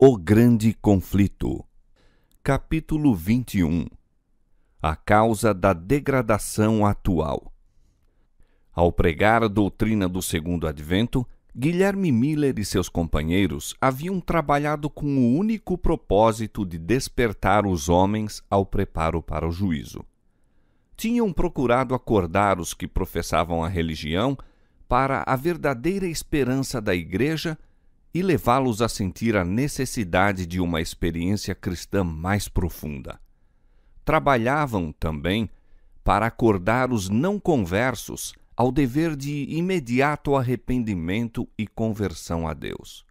O Grande Conflito. Capítulo 21. A causa da degradação atual. Ao pregar a doutrina do Segundo Advento, Guilherme Miller e seus companheiros haviam trabalhado com o único propósito de despertar os homens ao preparo para o juízo. Tinham procurado acordar os que professavam a religião para a verdadeira esperança da Igreja e levá-los a sentir a necessidade de uma experiência cristã mais profunda. Trabalhavam também para acordar os não conversos ao dever de imediato arrependimento e conversão a Deus.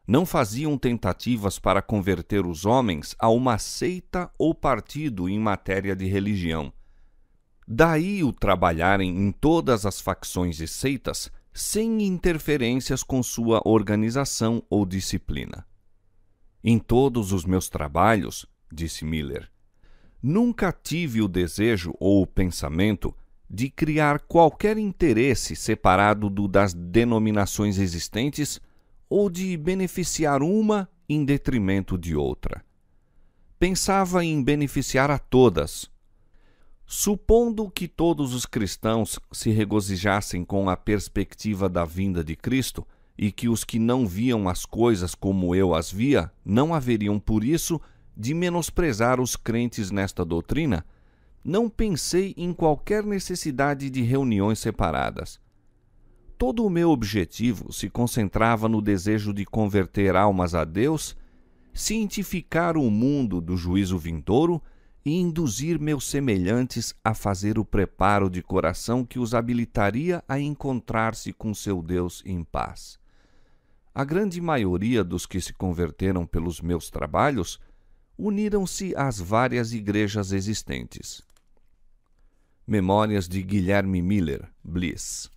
Não faziam tentativas para converter os homens a uma seita ou partido em matéria de religião. Daí o trabalharem em todas as facções e seitas sem interferências com sua organização ou disciplina. Em todos os meus trabalhos, disse Miller, nunca tive o desejo ou o pensamento de criar qualquer interesse separado do das denominações existentes ou de beneficiar uma em detrimento de outra. Pensava em beneficiar a todas. Supondo que todos os cristãos se regozijassem com a perspectiva da vinda de Cristo e que os que não viam as coisas como eu as via não haveriam por isso de menosprezar os crentes nesta doutrina, não pensei em qualquer necessidade de reuniões separadas. Todo o meu objetivo se concentrava no desejo de converter almas a Deus, cientificar o mundo do juízo vindouro e induzir meus semelhantes a fazer o preparo de coração que os habilitaria a encontrar-se com seu Deus em paz. A grande maioria dos que se converteram pelos meus trabalhos uniram-se às várias igrejas existentes. Memórias de Guilherme Miller, Bliss.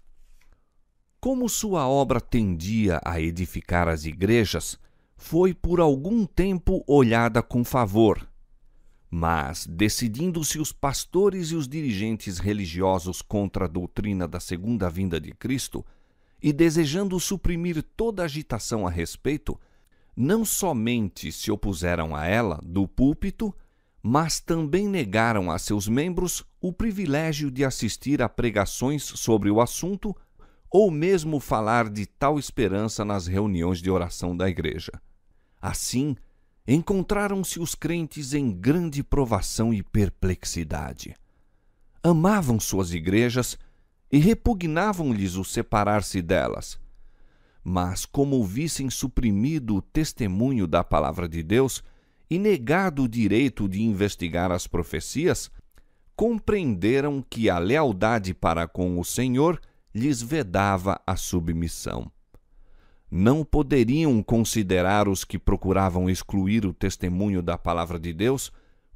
Como sua obra tendia a edificar as igrejas, foi por algum tempo olhada com favor. Mas, decidindo-se os pastores e os dirigentes religiosos contra a doutrina da segunda vinda de Cristo e desejando suprimir toda agitação a respeito, não somente se opuseram a ela do púlpito, mas também negaram a seus membros o privilégio de assistir a pregações sobre o assunto ou mesmo falar de tal esperança nas reuniões de oração da igreja. Assim, encontraram-se os crentes em grande provação e perplexidade. Amavam suas igrejas e repugnavam-lhes o separar-se delas. Mas, como vissem suprimido o testemunho da palavra de Deus e negado o direito de investigar as profecias, compreenderam que a lealdade para com o Senhor lhes vedava a submissão. Não poderiam considerar os que procuravam excluir o testemunho da palavra de Deus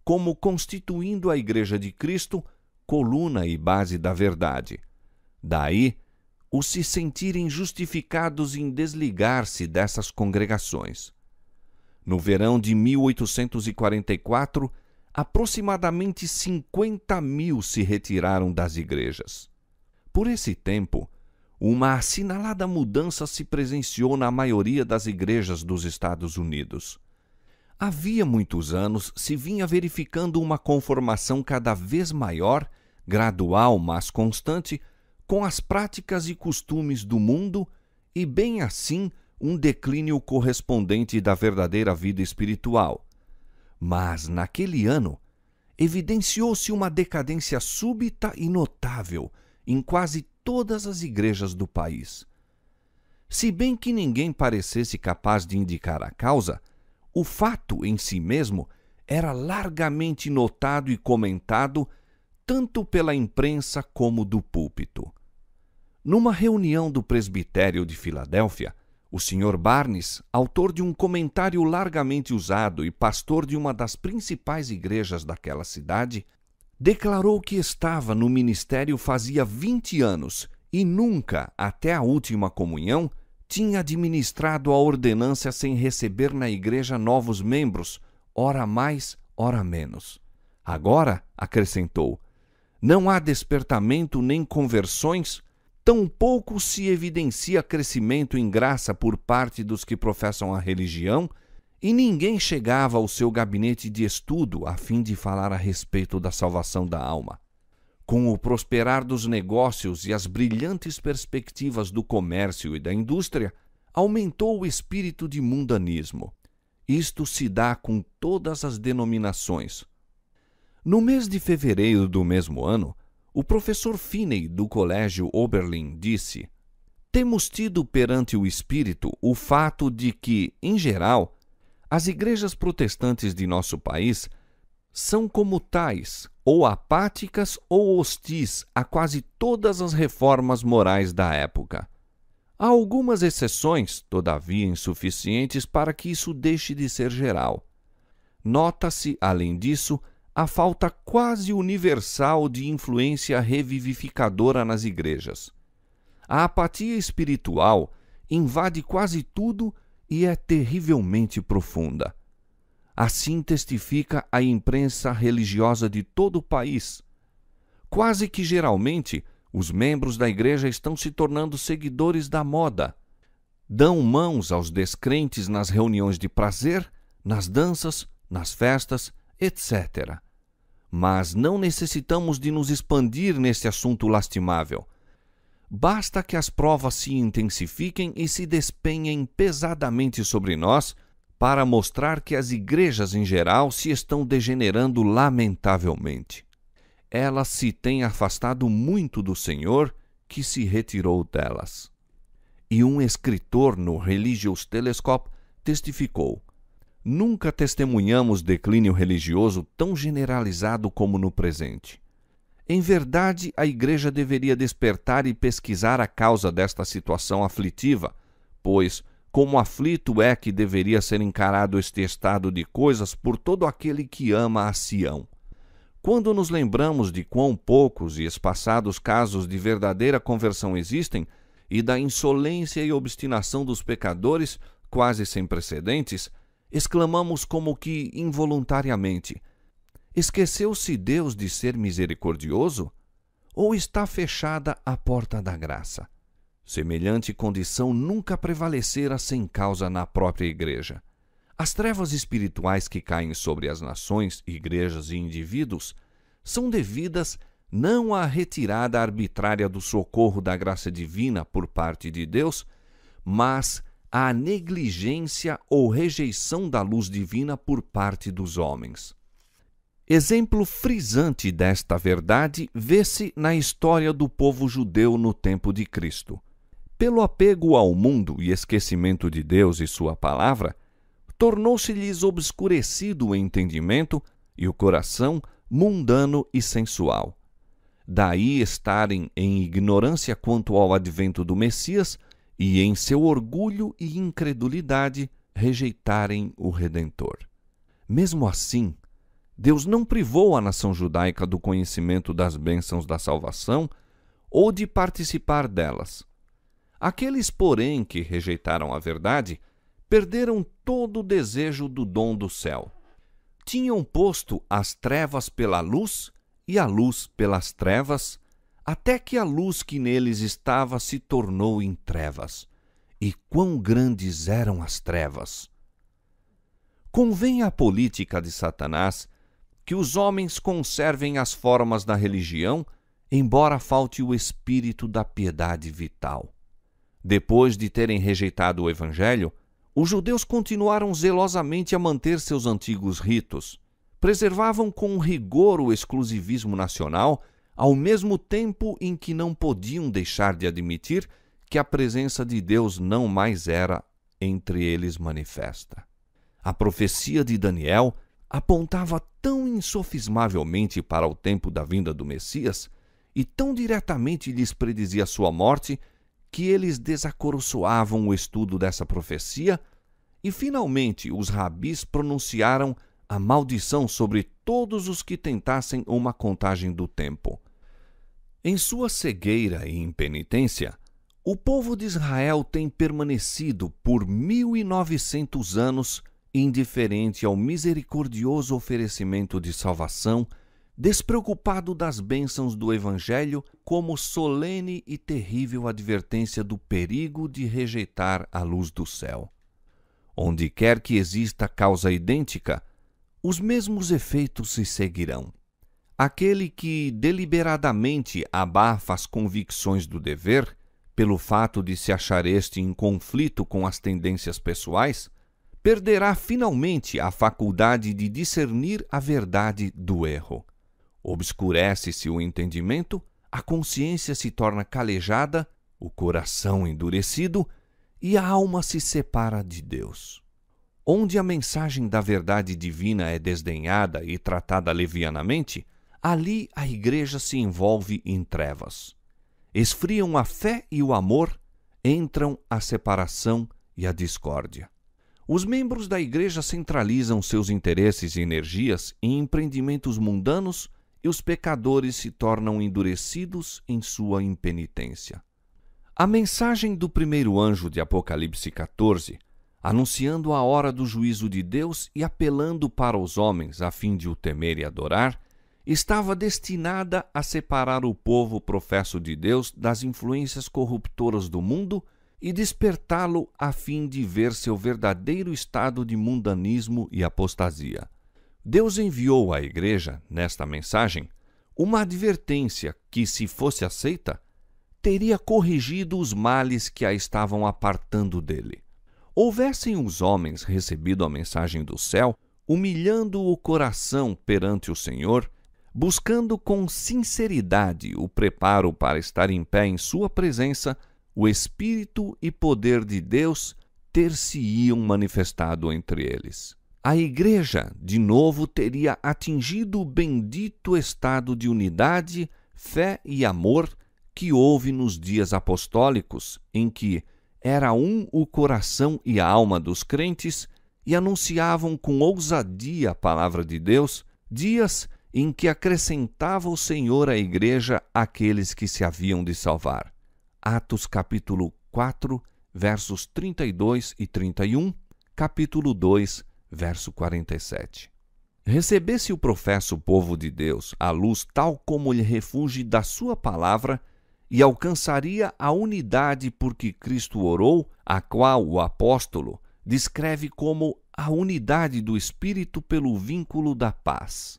como constituindo a Igreja de Cristo coluna e base da verdade. Daí, os se sentirem justificados em desligar-se dessas congregações. No verão de 1844, aproximadamente 50.000 se retiraram das igrejas. Por esse tempo, uma assinalada mudança se presenciou na maioria das igrejas dos Estados Unidos. Havia muitos anos se vinha verificando uma conformação cada vez maior, gradual mas constante, com as práticas e costumes do mundo e, bem assim, um declínio correspondente da verdadeira vida espiritual. Mas, naquele ano, evidenciou-se uma decadência súbita e notável em quase todas as igrejas do país. Se bem que ninguém parecesse capaz de indicar a causa, o fato em si mesmo era largamente notado e comentado tanto pela imprensa como do púlpito. Numa reunião do presbitério de Filadélfia, o Sr. Barnes, autor de um comentário largamente usado e pastor de uma das principais igrejas daquela cidade, declarou que estava no ministério fazia 20 anos e nunca, até a última comunhão, tinha administrado a ordenância sem receber na igreja novos membros, ora mais, ora menos. Agora, acrescentou, não há despertamento nem conversões, tampouco se evidencia crescimento em graça por parte dos que professam a religião, e ninguém chegava ao seu gabinete de estudo a fim de falar a respeito da salvação da alma. Com o prosperar dos negócios e as brilhantes perspectivas do comércio e da indústria, aumentou o espírito de mundanismo. Isto se dá com todas as denominações. No mês de fevereiro do mesmo ano, o professor Finney do Colégio Oberlin disse: "Temos tido perante o Espírito o fato de que, em geral, as igrejas protestantes de nosso país são como tais, ou apáticas ou hostis a quase todas as reformas morais da época. Há algumas exceções, todavia insuficientes para que isso deixe de ser geral. Nota-se, além disso, a falta quase universal de influência revivificadora nas igrejas. A apatia espiritual invade quase tudo e é terrivelmente profunda. Assim testifica a imprensa religiosa de todo o país. Quase que geralmente, os membros da igreja estão se tornando seguidores da moda. Dão mãos aos descrentes nas reuniões de prazer, nas danças, nas festas, etc. Mas não necessitamos de nos expandir nesse assunto lastimável. Basta que as provas se intensifiquem e se despenhem pesadamente sobre nós para mostrar que as igrejas em geral se estão degenerando lamentavelmente. Elas se têm afastado muito do Senhor, que se retirou delas." E um escritor no Religious Telescope testificou: "Nunca testemunhamos declínio religioso tão generalizado como no presente. Em verdade, a Igreja deveria despertar e pesquisar a causa desta situação aflitiva, pois, como aflito é que deveria ser encarado este estado de coisas por todo aquele que ama a Sião. Quando nos lembramos de quão poucos e espaçados casos de verdadeira conversão existem, e da insolência e obstinação dos pecadores, quase sem precedentes, exclamamos como que involuntariamente: esqueceu-se Deus de ser misericordioso? Ou está fechada a porta da graça? Semelhante condição nunca prevalecera sem causa na própria igreja. As trevas espirituais que caem sobre as nações, igrejas e indivíduos são devidas não à retirada arbitrária do socorro da graça divina por parte de Deus, mas à negligência ou rejeição da luz divina por parte dos homens. Exemplo frisante desta verdade vê-se na história do povo judeu no tempo de Cristo. Pelo apego ao mundo e esquecimento de Deus e sua palavra, tornou-se-lhes obscurecido o entendimento e o coração mundano e sensual. Daí estarem em ignorância quanto ao advento do Messias e, em seu orgulho e incredulidade, rejeitarem o Redentor. Mesmo assim, Deus não privou a nação judaica do conhecimento das bênçãos da salvação ou de participar delas. Aqueles, porém, que rejeitaram a verdade, perderam todo o desejo do dom do céu. Tinham posto as trevas pela luz e a luz pelas trevas, até que a luz que neles estava se tornou em trevas. E quão grandes eram as trevas! Convém à política de Satanás que os homens conservem as formas da religião, embora falte o espírito da piedade vital. Depois de terem rejeitado o Evangelho, os judeus continuaram zelosamente a manter seus antigos ritos. Preservavam com rigor o exclusivismo nacional, ao mesmo tempo em que não podiam deixar de admitir que a presença de Deus não mais era entre eles manifesta. A profecia de Daniel apontava tão insofismavelmente para o tempo da vinda do Messias e tão diretamente lhes predizia sua morte, que eles desacoroçoavam o estudo dessa profecia e, finalmente, os rabis pronunciaram a maldição sobre todos os que tentassem uma contagem do tempo. Em sua cegueira e impenitência, o povo de Israel tem permanecido por 1900 anos indiferente ao misericordioso oferecimento de salvação, despreocupado das bênçãos do Evangelho, como solene e terrível advertência do perigo de rejeitar a luz do céu. Onde quer que exista causa idêntica, os mesmos efeitos se seguirão. Aquele que deliberadamente abafa as convicções do dever, pelo fato de se achar este em conflito com as tendências pessoais, perderá finalmente a faculdade de discernir a verdade do erro. Obscurece-se o entendimento, a consciência se torna calejada, o coração endurecido e a alma se separa de Deus. Onde a mensagem da verdade divina é desdenhada e tratada levianamente, ali a igreja se envolve em trevas. Esfriam a fé e o amor, entram a separação e a discórdia. Os membros da igreja centralizam seus interesses e energias em empreendimentos mundanos e os pecadores se tornam endurecidos em sua impenitência. A mensagem do primeiro anjo de Apocalipse 14, anunciando a hora do juízo de Deus e apelando para os homens a fim de o temer e adorar, estava destinada a separar o povo professo de Deus das influências corruptoras do mundo e despertá-lo a fim de ver seu verdadeiro estado de mundanismo e apostasia. Deus enviou à igreja, nesta mensagem, uma advertência que, se fosse aceita, teria corrigido os males que a estavam apartando dele. Houvessem os homens recebido a mensagem do céu, humilhando o coração perante o Senhor, buscando com sinceridade o preparo para estar em pé em sua presença, o Espírito e poder de Deus ter-se-iam manifestado entre eles. A igreja, de novo, teria atingido o bendito estado de unidade, fé e amor que houve nos dias apostólicos, em que era um o coração e a alma dos crentes e anunciavam com ousadia a palavra de Deus, dias em que acrescentava o Senhor à igreja aqueles que se haviam de salvar. Atos capítulo 4, versos 32 e 31, capítulo 2, verso 47. Recebesse o professo povo de Deus a luz tal como lhe refugie da sua palavra e alcançaria a unidade por que Cristo orou, a qual o apóstolo descreve como a unidade do Espírito pelo vínculo da paz.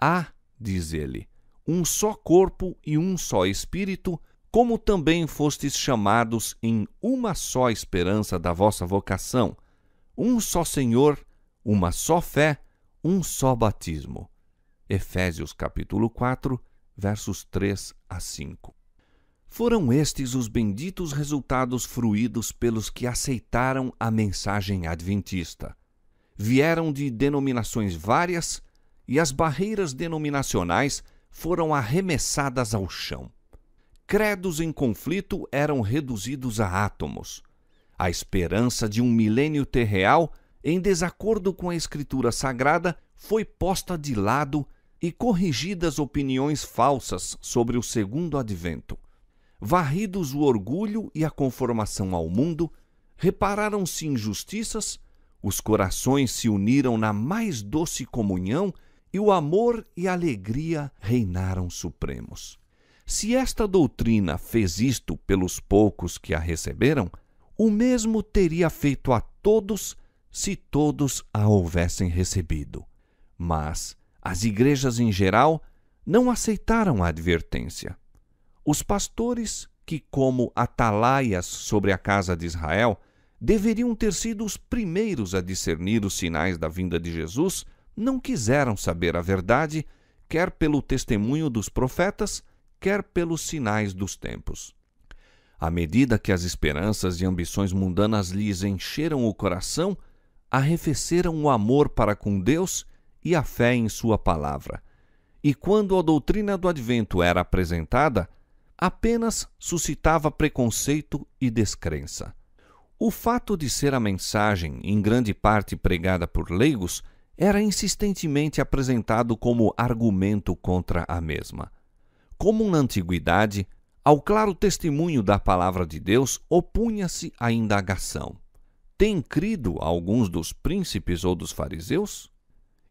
Há, diz ele, um só corpo e um só Espírito, como também fostes chamados em uma só esperança da vossa vocação, um só Senhor, uma só fé, um só batismo. Efésios capítulo 4, versos 3 a 5. Foram estes os benditos resultados fruídos pelos que aceitaram a mensagem adventista. Vieram de denominações várias e as barreiras denominacionais foram arremessadas ao chão. Credos em conflito eram reduzidos a átomos. A esperança de um milênio terreal, em desacordo com a Escritura Sagrada, foi posta de lado e corrigidas opiniões falsas sobre o segundo advento. Varridos o orgulho e a conformação ao mundo, repararam-se injustiças, os corações se uniram na mais doce comunhão e o amor e a alegria reinaram supremos. Se esta doutrina fez isto pelos poucos que a receberam, o mesmo teria feito a todos se todos a houvessem recebido. Mas as igrejas em geral não aceitaram a advertência. Os pastores, que como atalaias sobre a casa de Israel, deveriam ter sido os primeiros a discernir os sinais da vinda de Jesus, não quiseram saber a verdade, quer pelo testemunho dos profetas, quer pelos sinais dos tempos. À medida que as esperanças e ambições mundanas lhes encheram o coração, arrefeceram o amor para com Deus e a fé em sua palavra. E quando a doutrina do advento era apresentada, apenas suscitava preconceito e descrença. O fato de ser a mensagem, em grande parte pregada por leigos, era insistentemente apresentado como argumento contra a mesma. Como na antiguidade, ao claro testemunho da palavra de Deus opunha-se a indagação: tem crido alguns dos príncipes ou dos fariseus?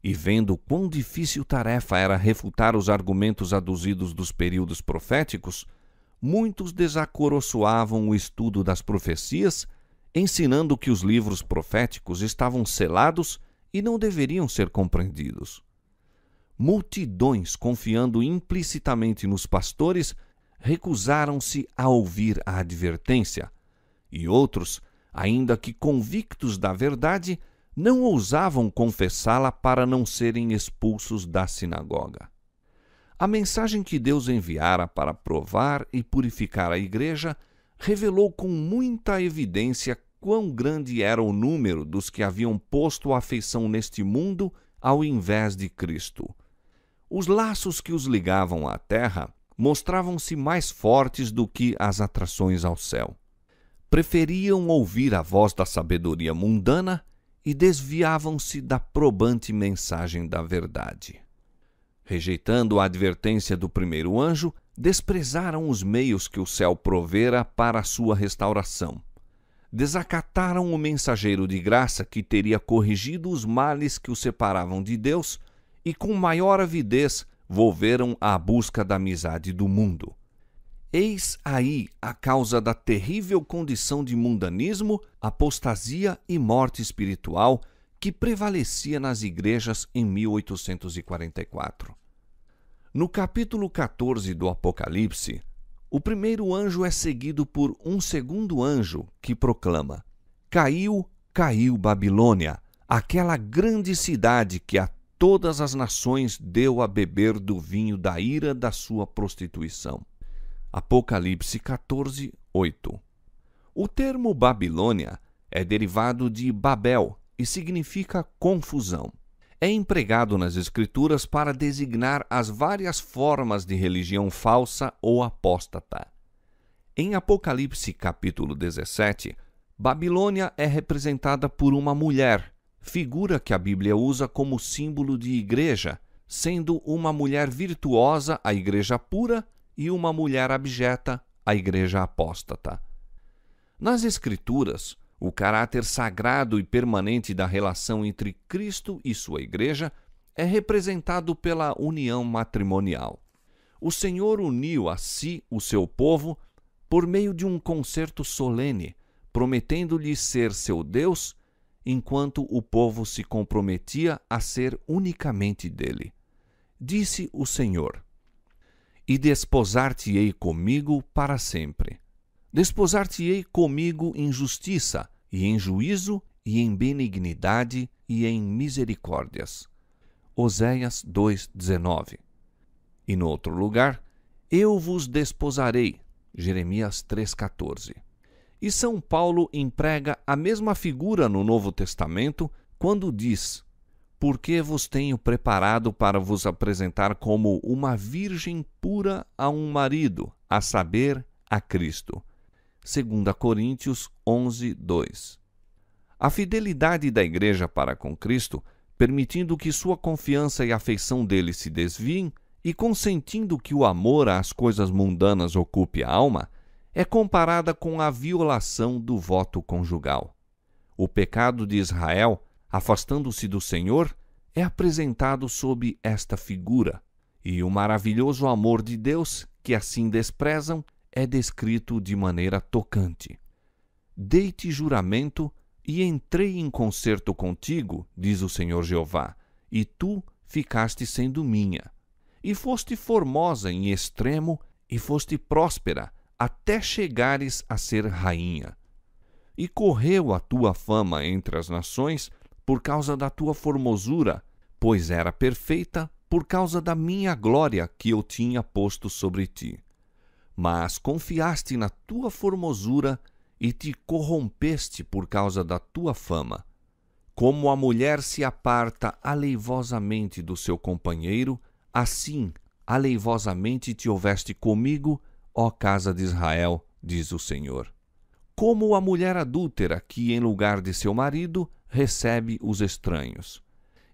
E vendo quão difícil tarefa era refutar os argumentos aduzidos dos períodos proféticos, muitos desacoroçoavam o estudo das profecias ensinando que os livros proféticos estavam selados e não deveriam ser compreendidos. Multidões, confiando implicitamente nos pastores, recusaram-se a ouvir a advertência, e outros, ainda que convictos da verdade, não ousavam confessá-la para não serem expulsos da sinagoga. A mensagem que Deus enviara para provar e purificar a igreja revelou com muita evidência quão grande era o número dos que haviam posto a afeição neste mundo ao invés de Cristo. Os laços que os ligavam à terra mostravam-se mais fortes do que as atrações ao céu. Preferiam ouvir a voz da sabedoria mundana e desviavam-se da probante mensagem da verdade. Rejeitando a advertência do primeiro anjo, desprezaram os meios que o céu provera para a sua restauração. Desacataram o mensageiro de graça que teria corrigido os males que os separavam de Deus e com maior avidez volveram à busca da amizade do mundo. Eis aí a causa da terrível condição de mundanismo, apostasia e morte espiritual que prevalecia nas igrejas em 1844. No capítulo 14 do Apocalipse, o primeiro anjo é seguido por um segundo anjo que proclama: Caiu, caiu Babilônia, aquela grande cidade que a todas as nações deu a beber do vinho da ira da sua prostituição. Apocalipse 14, 8. O termo Babilônia é derivado de Babel e significa confusão. É empregado nas Escrituras para designar as várias formas de religião falsa ou apóstata. Em Apocalipse capítulo 17, Babilônia é representada por uma mulher, figura que a Bíblia usa como símbolo de igreja, sendo uma mulher virtuosa a igreja pura e uma mulher abjeta a igreja apóstata. Nas Escrituras, o caráter sagrado e permanente da relação entre Cristo e sua igreja é representado pela união matrimonial. O Senhor uniu a si o seu povo por meio de um concerto solene, prometendo-lhe ser seu Deus, enquanto o povo se comprometia a ser unicamente dele. Disse o Senhor: E desposar-te-ei comigo para sempre. Desposar-te-ei comigo em justiça, e em juízo, e em benignidade, e em misericórdias. Oséias 2:19. E no outro lugar, eu vos desposarei. Jeremias 3:14. E São Paulo emprega a mesma figura no Novo Testamento quando diz: Porque vos tenho preparado para vos apresentar como uma virgem pura a um marido, a saber, a Cristo. 2 Coríntios 11:2. A fidelidade da Igreja para com Cristo, permitindo que sua confiança e afeição dele se desviem e consentindo que o amor às coisas mundanas ocupe a alma, é comparada com a violação do voto conjugal. O pecado de Israel, afastando-se do Senhor, é apresentado sob esta figura, e o maravilhoso amor de Deus, que assim desprezam, é descrito de maneira tocante. Dei-te juramento e entrei em concerto contigo, diz o Senhor Jeová, e tu ficaste sendo minha. E foste formosa em extremo, e foste próspera, até chegares a ser rainha. E correu a tua fama entre as nações por causa da tua formosura, pois era perfeita por causa da minha glória que eu tinha posto sobre ti. Mas confiaste na tua formosura e te corrompeste por causa da tua fama. Como a mulher se aparta aleivosamente do seu companheiro, assim aleivosamente te houveste comigo, ó casa de Israel, diz o Senhor. Como a mulher adúltera que, em lugar de seu marido, recebe os estranhos.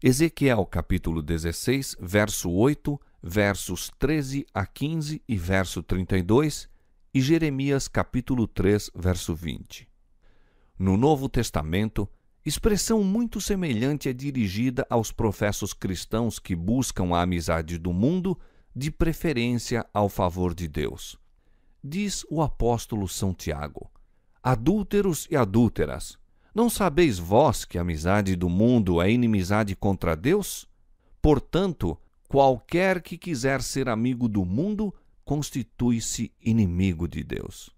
Ezequiel capítulo 16, verso 8, versos 13 a 15 e verso 32, e Jeremias capítulo 3, verso 20. No Novo Testamento, expressão muito semelhante é dirigida aos professos cristãos que buscam a amizade do mundo, de preferência ao favor de Deus. Diz o apóstolo São Tiago: adúlteros e adúlteras, não sabeis vós que a amizade do mundo é inimizade contra Deus? Portanto, qualquer que quiser ser amigo do mundo, constitui-se inimigo de Deus.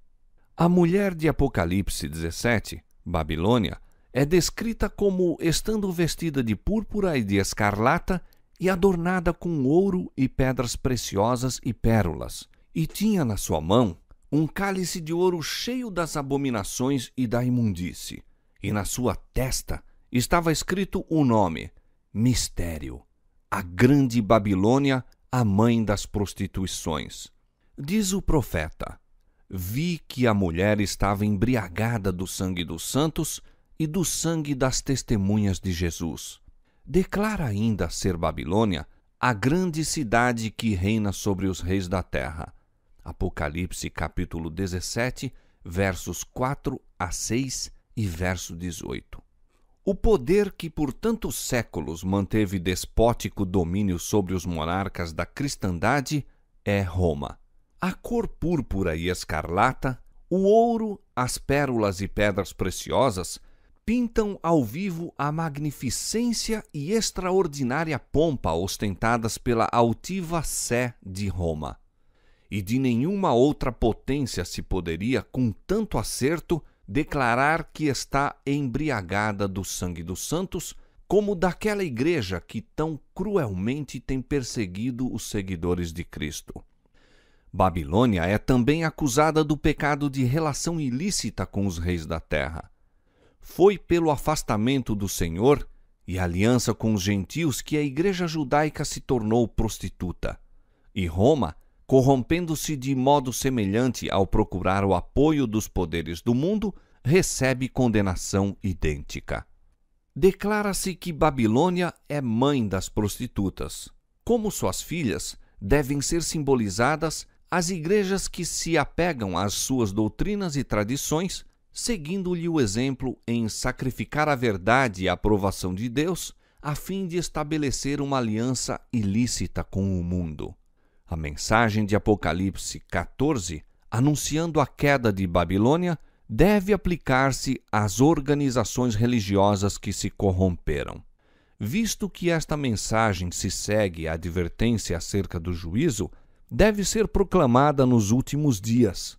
A mulher de Apocalipse 17, Babilônia, é descrita como estando vestida de púrpura e de escarlata e adornada com ouro e pedras preciosas e pérolas, e tinha na sua mão um cálice de ouro cheio das abominações e da imundície, e na sua testa estava escrito o nome, Mistério, a grande Babilônia, a mãe das prostituições. Diz o profeta: vi que a mulher estava embriagada do sangue dos santos e do sangue das testemunhas de Jesus. Declara ainda ser Babilônia a grande cidade que reina sobre os reis da terra. Apocalipse capítulo 17, versos 4 a 6 e verso 18. O poder que por tantos séculos manteve despótico domínio sobre os monarcas da cristandade é Roma. A cor púrpura e escarlata, o ouro, as pérolas e pedras preciosas pintam ao vivo a magnificência e extraordinária pompa ostentadas pela altiva Sé de Roma. E de nenhuma outra potência se poderia, com tanto acerto, declarar que está embriagada do sangue dos santos, como daquela igreja que tão cruelmente tem perseguido os seguidores de Cristo. Babilônia é também acusada do pecado de relação ilícita com os reis da terra. Foi pelo afastamento do Senhor e aliança com os gentios que a igreja judaica se tornou prostituta. E Roma, corrompendo-se de modo semelhante ao procurar o apoio dos poderes do mundo, recebe condenação idêntica. Declara-se que Babilônia é mãe das prostitutas. Como suas filhas, devem ser simbolizadas as igrejas que se apegam às suas doutrinas e tradições, seguindo-lhe o exemplo em sacrificar a verdade e a aprovação de Deus, a fim de estabelecer uma aliança ilícita com o mundo. A mensagem de Apocalipse 14, anunciando a queda de Babilônia, deve aplicar-se às organizações religiosas que se corromperam. Visto que esta mensagem se segue à advertência acerca do juízo, deve ser proclamada nos últimos dias.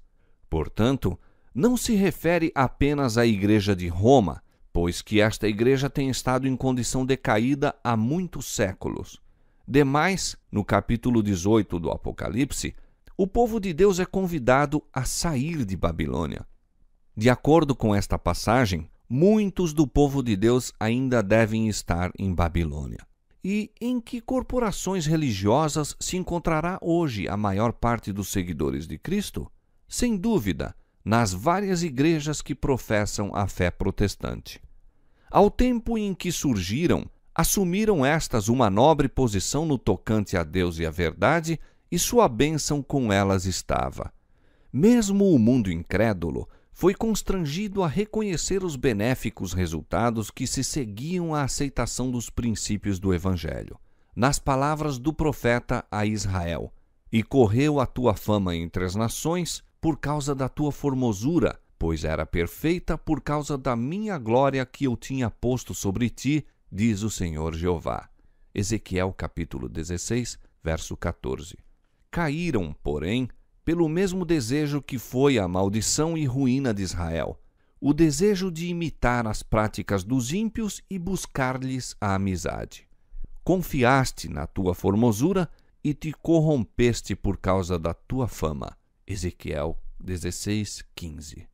Portanto, não se refere apenas à Igreja de Roma, pois que esta igreja tem estado em condição decaída há muitos séculos. Demais, no capítulo 18 do Apocalipse, o povo de Deus é convidado a sair de Babilônia. De acordo com esta passagem, muitos do povo de Deus ainda devem estar em Babilônia. E em que corporações religiosas se encontrará hoje a maior parte dos seguidores de Cristo? Sem dúvida, nas várias igrejas que professam a fé protestante. Ao tempo em que surgiram, assumiram estas uma nobre posição no tocante a Deus e a verdade, e sua bênção com elas estava. Mesmo o mundo incrédulo foi constrangido a reconhecer os benéficos resultados que se seguiam à aceitação dos princípios do Evangelho. Nas palavras do profeta a Israel: e correu a tua fama entre as nações por causa da tua formosura, pois era perfeita por causa da minha glória que eu tinha posto sobre ti, diz o Senhor Jeová. Ezequiel capítulo 16, verso 14. Caíram, porém, pelo mesmo desejo que foi a maldição e ruína de Israel, o desejo de imitar as práticas dos ímpios e buscar-lhes a amizade. Confiaste na tua formosura e te corrompeste por causa da tua fama. Ezequiel 16, 15.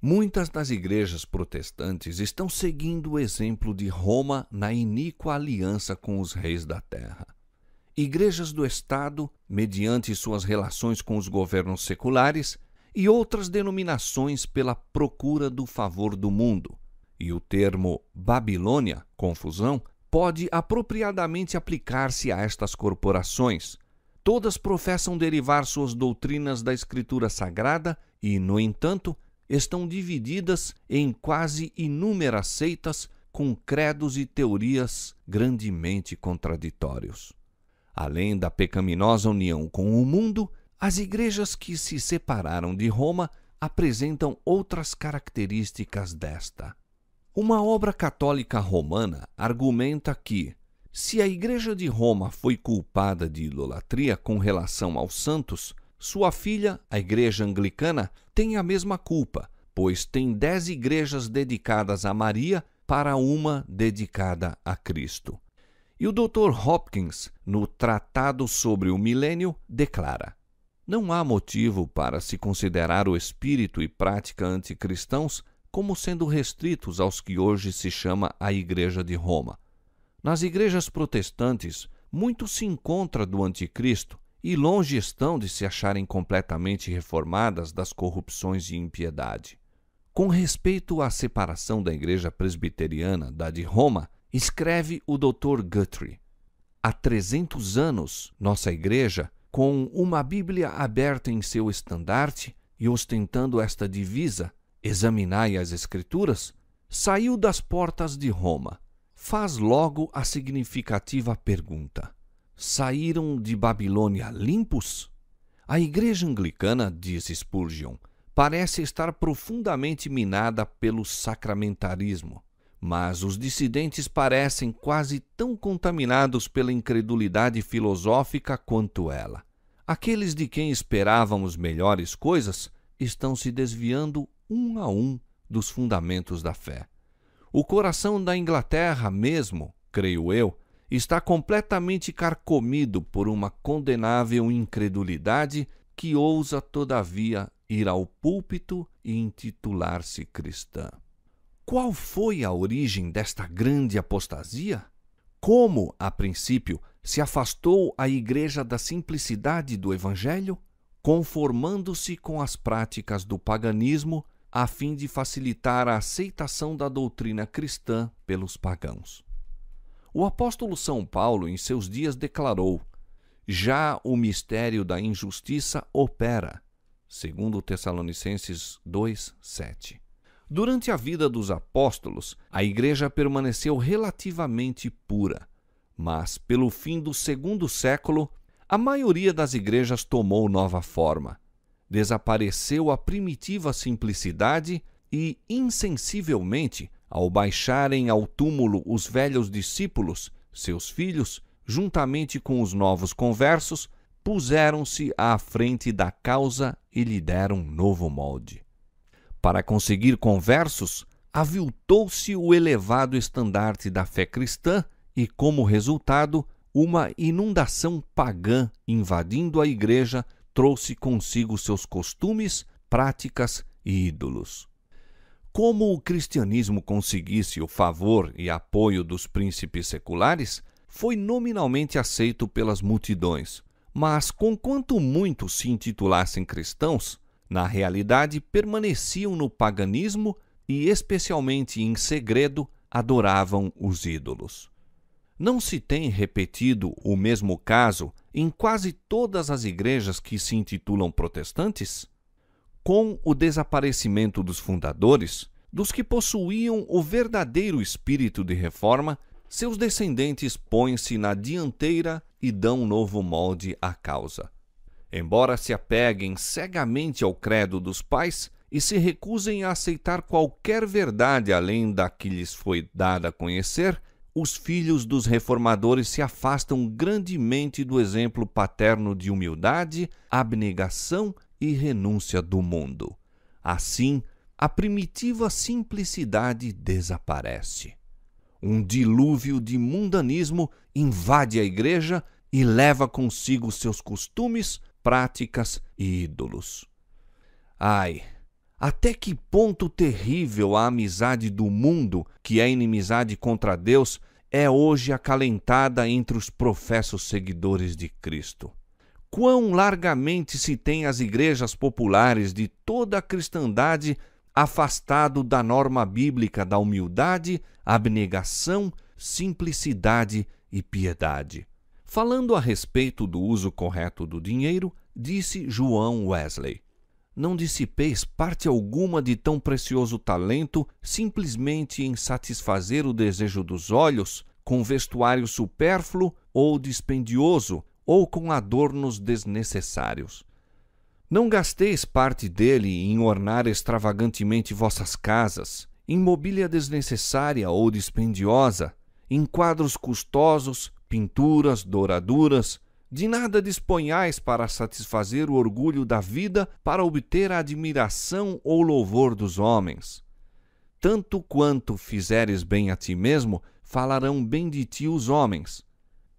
Muitas das igrejas protestantes estão seguindo o exemplo de Roma na iníqua aliança com os reis da terra. Igrejas do Estado, mediante suas relações com os governos seculares, e outras denominações pela procura do favor do mundo. E o termo Babilônia, confusão, pode apropriadamente aplicar-se a estas corporações. Todas professam derivar suas doutrinas da Escritura Sagrada e, no entanto, estão divididas em quase inúmeras seitas com credos e teorias grandemente contraditórios. Além da pecaminosa união com o mundo, as igrejas que se separaram de Roma apresentam outras características desta. Uma obra católica romana argumenta que, se a Igreja de Roma foi culpada de idolatria com relação aos santos, sua filha, a Igreja Anglicana, tem a mesma culpa, pois tem 10 igrejas dedicadas a Maria para uma dedicada a Cristo. E o Dr. Hopkins, no Tratado sobre o Milênio, declara: não há motivo para se considerar o espírito e prática anticristãos como sendo restritos aos que hoje se chama a Igreja de Roma. Nas igrejas protestantes, muito se encontra do anticristo e longe estão de se acharem completamente reformadas das corrupções e impiedade. Com respeito à separação da Igreja Presbiteriana da de Roma, escreve o Dr. Guthrie: há 300 anos, nossa Igreja, com uma Bíblia aberta em seu estandarte e ostentando esta divisa, examinai as Escrituras, saiu das portas de Roma. Faz logo a significativa pergunta: saíram de Babilônia limpos? A Igreja Anglicana, diz Spurgeon, parece estar profundamente minada pelo sacramentarismo, mas os dissidentes parecem quase tão contaminados pela incredulidade filosófica quanto ela. Aqueles de quem esperávamos melhores coisas estão se desviando um a um dos fundamentos da fé. O coração da Inglaterra mesmo, creio eu, está completamente carcomido por uma condenável incredulidade que ousa, todavia, ir ao púlpito e intitular-se cristã. Qual foi a origem desta grande apostasia? Como, a princípio, se afastou a Igreja da simplicidade do Evangelho, conformando-se com as práticas do paganismo a fim de facilitar a aceitação da doutrina cristã pelos pagãos. O apóstolo São Paulo, em seus dias, declarou: já o mistério da injustiça opera, segundo Tessalonicenses 2:7. Durante a vida dos apóstolos, a Igreja permaneceu relativamente pura, mas, pelo fim do 2º século, a maioria das igrejas tomou nova forma. Desapareceu a primitiva simplicidade e, insensivelmente, ao baixarem ao túmulo os velhos discípulos, seus filhos, juntamente com os novos conversos, puseram-se à frente da causa e lhe deram novo molde. Para conseguir conversos, aviltou-se o elevado estandarte da fé cristã e, como resultado, uma inundação pagã invadindo a igreja trouxe consigo seus costumes, práticas e ídolos. Como o cristianismo conseguisse o favor e apoio dos príncipes seculares, foi nominalmente aceito pelas multidões, mas conquanto muitos se intitulassem cristãos, na realidade permaneciam no paganismo e, especialmente em segredo, adoravam os ídolos. Não se tem repetido o mesmo caso em quase todas as igrejas que se intitulam protestantes? Com o desaparecimento dos fundadores, dos que possuíam o verdadeiro espírito de reforma, seus descendentes põem-se na dianteira e dão novo molde à causa. Embora se apeguem cegamente ao credo dos pais e se recusem a aceitar qualquer verdade além da que lhes foi dada a conhecer, os filhos dos reformadores se afastam grandemente do exemplo paterno de humildade, abnegação e renúncia do mundo. Assim, a primitiva simplicidade desaparece. Um dilúvio de mundanismo invade a igreja e leva consigo seus costumes, práticas e ídolos. Ai, até que ponto terrível a amizade do mundo, que é inimizade contra Deus, é hoje acalentada entre os professos seguidores de Cristo. Quão largamente se tem as igrejas populares de toda a cristandade afastado da norma bíblica da humildade, abnegação, simplicidade e piedade. Falando a respeito do uso correto do dinheiro, disse João Wesley: não dissipeis parte alguma de tão precioso talento simplesmente em satisfazer o desejo dos olhos, com vestuário supérfluo ou dispendioso, ou com adornos desnecessários. Não gasteis parte dele em ornar extravagantemente vossas casas, em mobília desnecessária ou dispendiosa, em quadros custosos, pinturas, douraduras. De nada disponhais para satisfazer o orgulho da vida, para obter a admiração ou louvor dos homens. Tanto quanto fizeres bem a ti mesmo, falarão bem de ti os homens.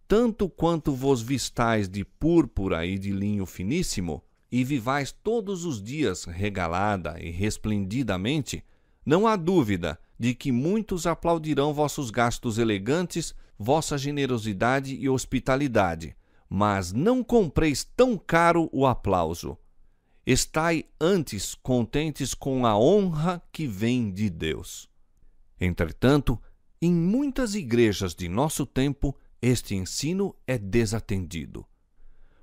Tanto quanto vos vistais de púrpura e de linho finíssimo, e vivais todos os dias regalada e resplendidamente, não há dúvida de que muitos aplaudirão vossos gastos elegantes, vossa generosidade e hospitalidade, mas não compreis tão caro o aplauso. Estai antes contentes com a honra que vem de Deus. Entretanto, em muitas igrejas de nosso tempo, este ensino é desatendido.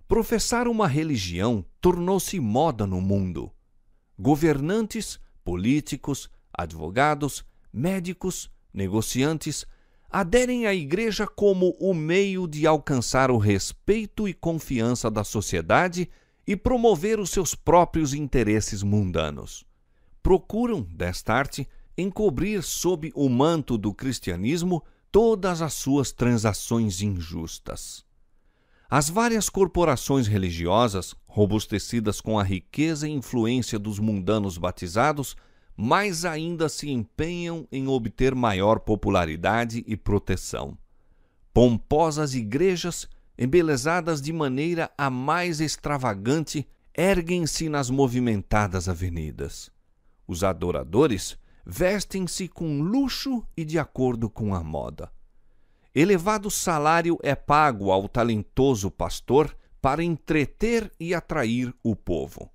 Professar uma religião tornou-se moda no mundo. Governantes, políticos, advogados, médicos, negociantes aderem à igreja como o meio de alcançar o respeito e confiança da sociedade e promover os seus próprios interesses mundanos. Procuram, desta arte, encobrir sob o manto do cristianismo todas as suas transações injustas. As várias corporações religiosas, robustecidas com a riqueza e influência dos mundanos batizados, mais ainda se empenham em obter maior popularidade e proteção. Pomposas igrejas, embelezadas de maneira a mais extravagante, erguem-se nas movimentadas avenidas. Os adoradores vestem-se com luxo e de acordo com a moda. Elevado salário é pago ao talentoso pastor para entreter e atrair o povo.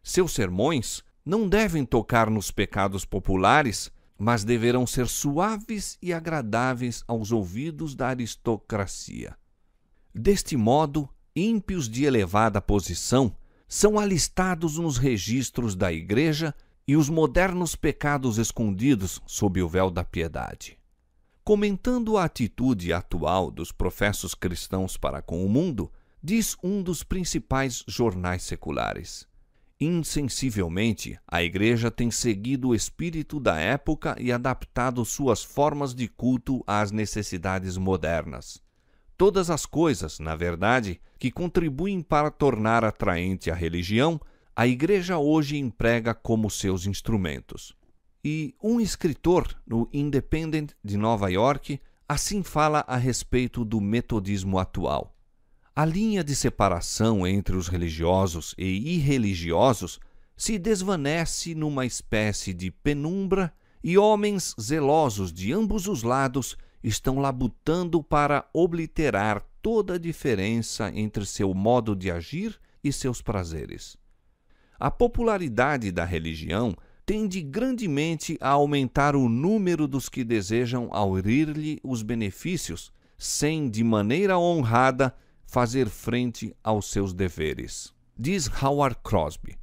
Seus sermões não devem tocar nos pecados populares, mas deverão ser suaves e agradáveis aos ouvidos da aristocracia. Deste modo, ímpios de elevada posição são alistados nos registros da Igreja e os modernos pecados escondidos sob o véu da piedade. Comentando a atitude atual dos professos cristãos para com o mundo, diz um dos principais jornais seculares: insensivelmente, a Igreja tem seguido o espírito da época e adaptado suas formas de culto às necessidades modernas. Todas as coisas, na verdade, que contribuem para tornar atraente a religião, a Igreja hoje emprega como seus instrumentos. E um escritor no Independent de Nova York assim fala a respeito do metodismo atual. A linha de separação entre os religiosos e irreligiosos se desvanece numa espécie de penumbra e homens zelosos de ambos os lados estão labutando para obliterar toda a diferença entre seu modo de agir e seus prazeres. A popularidade da religião tende grandemente a aumentar o número dos que desejam aurir-lhe os benefícios, sem, de maneira honrada, fazer frente aos seus deveres. Diz Howard Crosby: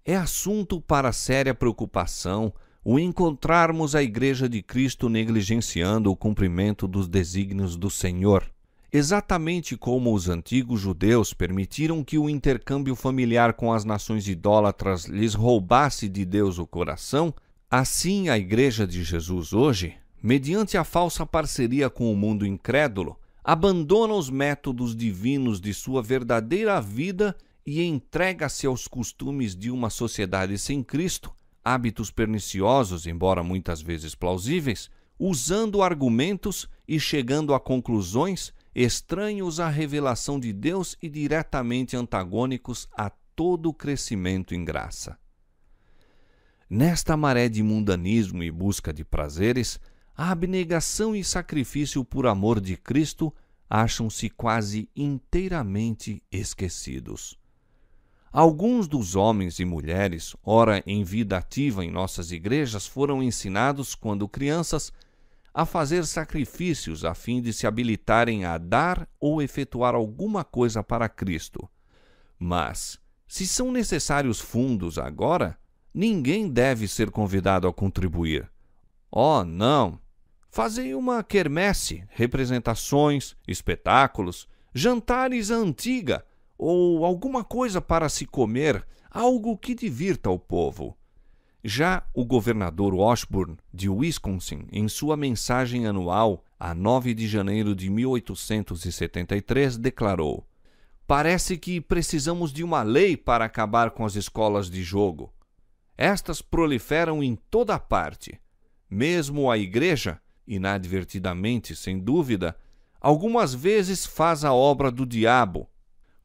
é assunto para séria preocupação o encontrarmos a Igreja de Cristo negligenciando o cumprimento dos desígnios do Senhor. Exatamente como os antigos judeus permitiram que o intercâmbio familiar com as nações idólatras lhes roubasse de Deus o coração, assim a Igreja de Jesus hoje, mediante a falsa parceria com o mundo incrédulo, abandona os métodos divinos de sua verdadeira vida e entrega-se aos costumes de uma sociedade sem Cristo, hábitos perniciosos, embora muitas vezes plausíveis, usando argumentos e chegando a conclusões estranhos à revelação de Deus e diretamente antagônicos a todo o crescimento em graça. Nesta maré de mundanismo e busca de prazeres, a abnegação e sacrifício por amor de Cristo acham-se quase inteiramente esquecidos. Alguns dos homens e mulheres, ora em vida ativa em nossas igrejas, foram ensinados, quando crianças, a fazer sacrifícios a fim de se habilitarem a dar ou efetuar alguma coisa para Cristo. Mas, se são necessários fundos agora, ninguém deve ser convidado a contribuir. Oh, não! Fazei uma quermesse, representações, espetáculos, jantares à antiga, ou alguma coisa para se comer, algo que divirta o povo. Já o governador Washburn, de Wisconsin, em sua mensagem anual, a 9 de janeiro de 1873, declarou: "Parece que precisamos de uma lei para acabar com as escolas de jogo. Estas proliferam em toda parte. Mesmo a igreja, inadvertidamente, sem dúvida, algumas vezes faz a obra do diabo.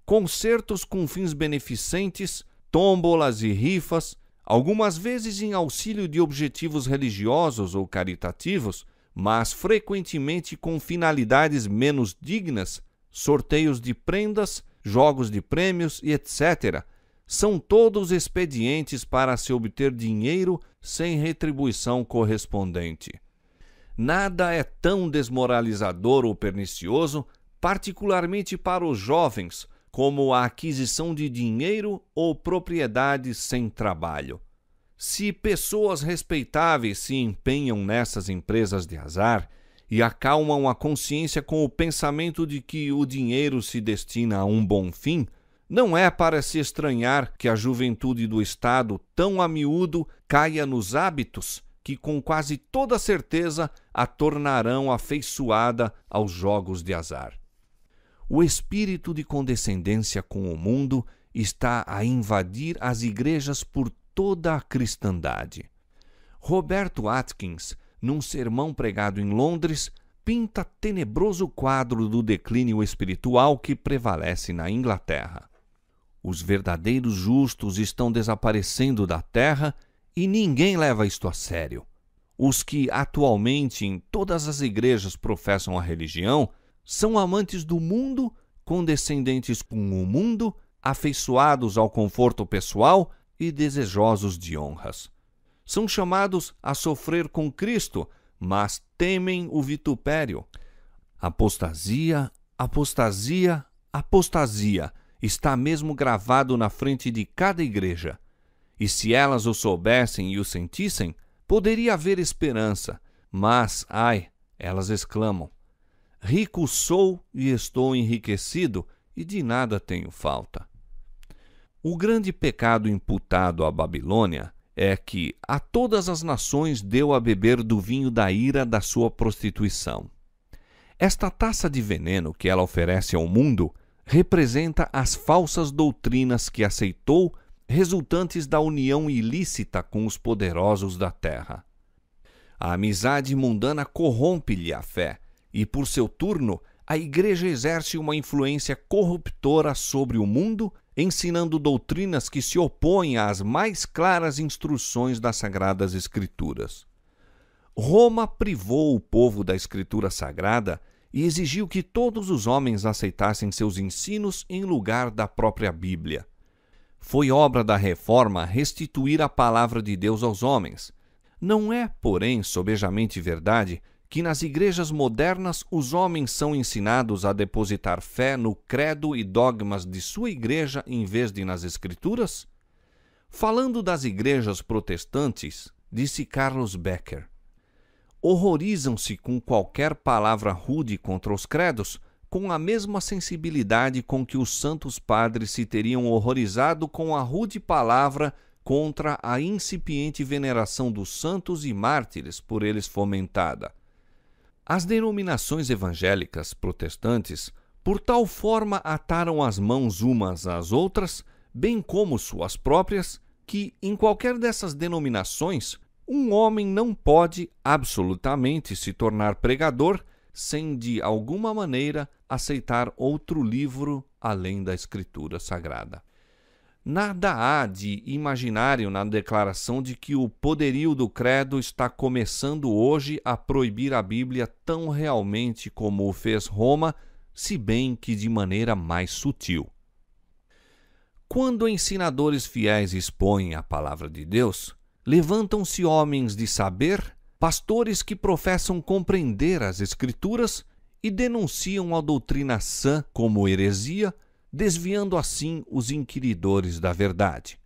Concertos com fins beneficentes, tômbolas e rifas, algumas vezes em auxílio de objetivos religiosos ou caritativos, mas frequentemente com finalidades menos dignas, sorteios de prendas, jogos de prêmios e etc., são todos expedientes para se obter dinheiro sem retribuição correspondente. Nada é tão desmoralizador ou pernicioso, particularmente para os jovens, como a aquisição de dinheiro ou propriedades sem trabalho. Se pessoas respeitáveis se empenham nessas empresas de azar e acalmam a consciência com o pensamento de que o dinheiro se destina a um bom fim, não é para se estranhar que a juventude do Estado, tão a miúdo, caia nos hábitos que com quase toda certeza a tornarão afeiçoada aos jogos de azar. O espírito de condescendência com o mundo está a invadir as igrejas por toda a cristandade. Roberto Atkins, num sermão pregado em Londres, pinta tenebroso quadro do declínio espiritual que prevalece na Inglaterra. Os verdadeiros justos estão desaparecendo da terra e ninguém leva isto a sério. Os que atualmente em todas as igrejas professam a religião são amantes do mundo, condescendentes com o mundo, afeiçoados ao conforto pessoal e desejosos de honras. São chamados a sofrer com Cristo, mas temem o vitupério. Apostasia, apostasia, apostasia está mesmo gravado na frente de cada igreja. E se elas o soubessem e o sentissem, poderia haver esperança. Mas, ai, elas exclamam: rico sou e estou enriquecido, e de nada tenho falta. O grande pecado imputado à Babilônia é que a todas as nações deu a beber do vinho da ira da sua prostituição. Esta taça de veneno que ela oferece ao mundo representa as falsas doutrinas que aceitou, resultantes da união ilícita com os poderosos da terra. A amizade mundana corrompe-lhe a fé, e, por seu turno, a Igreja exerce uma influência corruptora sobre o mundo, ensinando doutrinas que se opõem às mais claras instruções das Sagradas Escrituras. Roma privou o povo da Escritura Sagrada e exigiu que todos os homens aceitassem seus ensinos em lugar da própria Bíblia. Foi obra da Reforma restituir a palavra de Deus aos homens. Não é, porém, sobejamente verdade que nas igrejas modernas os homens são ensinados a depositar fé no credo e dogmas de sua igreja em vez de nas Escrituras? Falando das igrejas protestantes, disse Carlos Becker: horrorizam-se com qualquer palavra rude contra os credos, com a mesma sensibilidade com que os santos padres se teriam horrorizado com a rude palavra contra a incipiente veneração dos santos e mártires por eles fomentada. As denominações evangélicas protestantes, por tal forma, ataram as mãos umas às outras, bem como suas próprias, que, em qualquer dessas denominações, um homem não pode absolutamente se tornar pregador sem, de alguma maneira, aceitar outro livro além da Escritura Sagrada. Nada há de imaginário na declaração de que o poderio do credo está começando hoje a proibir a Bíblia tão realmente como o fez Roma, se bem que de maneira mais sutil. Quando ensinadores fiéis expõem a palavra de Deus, levantam-se homens de saber, pastores que professam compreender as Escrituras e denunciam a doutrina sã como heresia, desviando assim os inquiridores da verdade.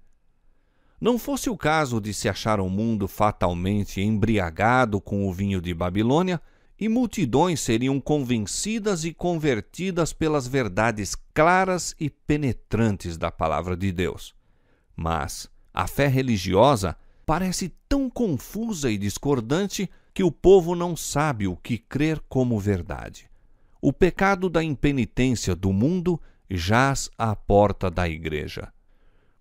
Não fosse o caso de se achar o mundo fatalmente embriagado com o vinho de Babilônia, e multidões seriam convencidas e convertidas pelas verdades claras e penetrantes da palavra de Deus. Mas a fé religiosa parece tão confusa e discordante que o povo não sabe o que crer como verdade. O pecado da impenitência do mundo jaz à porta da igreja.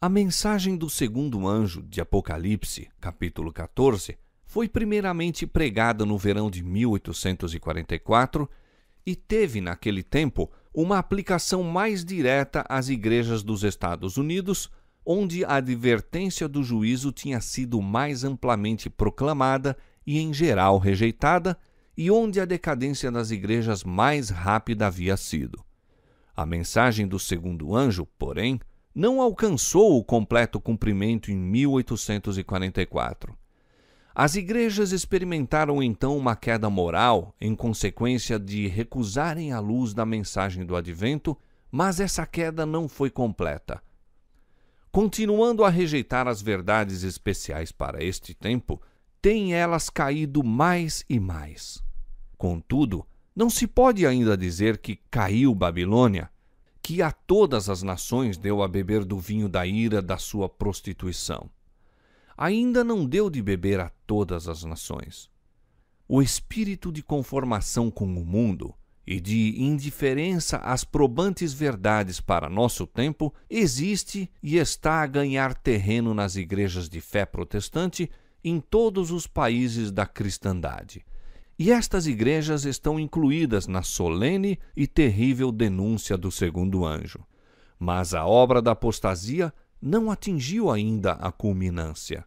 A mensagem do segundo anjo de Apocalipse, capítulo 14, foi primeiramente pregada no verão de 1844 e teve, naquele tempo, uma aplicação mais direta às igrejas dos Estados Unidos, onde a advertência do juízo tinha sido mais amplamente proclamada e, em geral, rejeitada, e onde a decadência das igrejas mais rápida havia sido. A mensagem do segundo anjo, porém, não alcançou o completo cumprimento em 1844. As igrejas experimentaram então uma queda moral em consequência de recusarem a luz da mensagem do advento, mas essa queda não foi completa. Continuando a rejeitar as verdades especiais para este tempo, têm elas caído mais e mais. Contudo, não se pode ainda dizer que caiu Babilônia, que a todas as nações deu a beber do vinho da ira da sua prostituição. Ainda não deu de beber a todas as nações. O espírito de conformação com o mundo e de indiferença às probantes verdades para nosso tempo existe e está a ganhar terreno nas igrejas de fé protestante em todos os países da cristandade. E estas igrejas estão incluídas na solene e terrível denúncia do segundo anjo. Mas a obra da apostasia não atingiu ainda a culminância.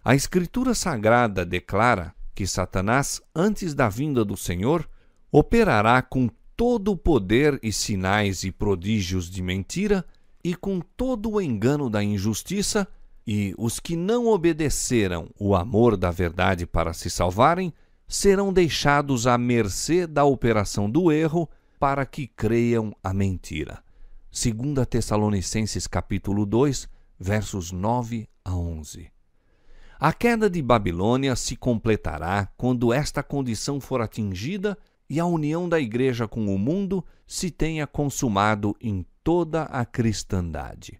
A Escritura Sagrada declara que Satanás, antes da vinda do Senhor, operará com todo o poder e sinais e prodígios de mentira e com todo o engano da injustiça, e os que não obedeceram o amor da verdade para se salvarem serão deixados à mercê da operação do erro para que creiam a mentira. 2 Tessalonicenses capítulo 2, versos 9 a 11. A queda de Babilônia se completará quando esta condição for atingida e a união da igreja com o mundo se tenha consumado em toda a cristandade.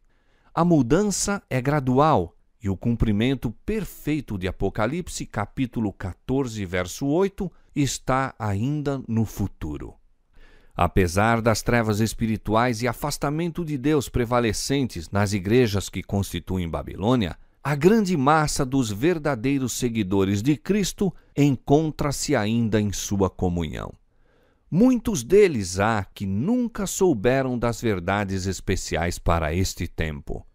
A mudança é gradual e o cumprimento perfeito de Apocalipse, capítulo 14, verso 8, está ainda no futuro. Apesar das trevas espirituais e afastamento de Deus prevalecentes nas igrejas que constituem Babilônia, a grande massa dos verdadeiros seguidores de Cristo encontra-se ainda em sua comunhão. Muitos deles há que nunca souberam das verdades especiais para este tempo.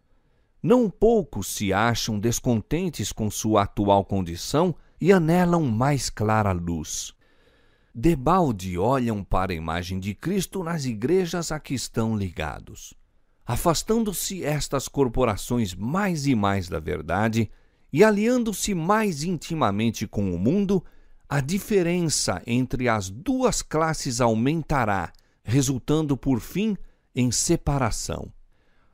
Não poucos se acham descontentes com sua atual condição e anelam mais clara luz. Debalde olham para a imagem de Cristo nas igrejas a que estão ligados. Afastando-se estas corporações mais e mais da verdade e aliando-se mais intimamente com o mundo, a diferença entre as duas classes aumentará, resultando por fim em separação.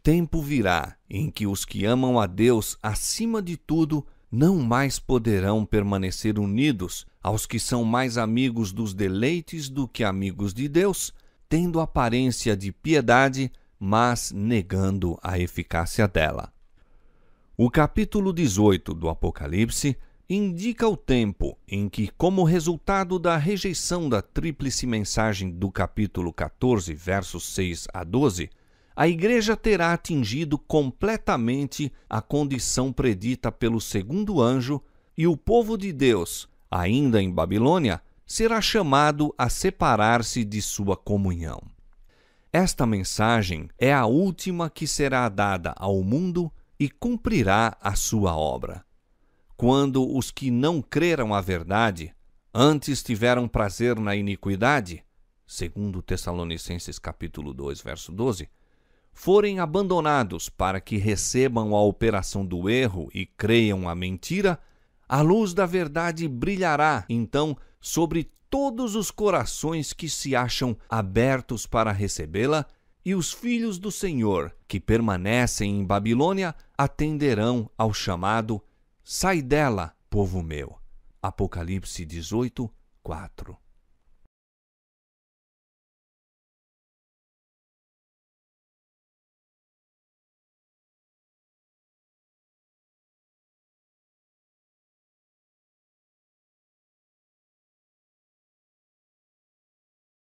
Tempo virá em que os que amam a Deus acima de tudo não mais poderão permanecer unidos aos que são mais amigos dos deleites do que amigos de Deus, tendo aparência de piedade, mas negando a eficácia dela. O capítulo 18 do Apocalipse indica o tempo em que, como resultado da rejeição da tríplice mensagem do capítulo 14, versos 6 a 12, a igreja terá atingido completamente a condição predita pelo segundo anjo e o povo de Deus, ainda em Babilônia, será chamado a separar-se de sua comunhão. Esta mensagem é a última que será dada ao mundo e cumprirá a sua obra. Quando os que não creram a verdade, antes tiveram prazer na iniquidade, 2 Tessalonicenses capítulo 2, verso 12, forem abandonados para que recebam a operação do erro e creiam a mentira, a luz da verdade brilhará, então, sobre todos os corações que se acham abertos para recebê-la, e os filhos do Senhor, que permanecem em Babilônia, atenderão ao chamado: Sai dela, povo meu. Apocalipse 18, 4.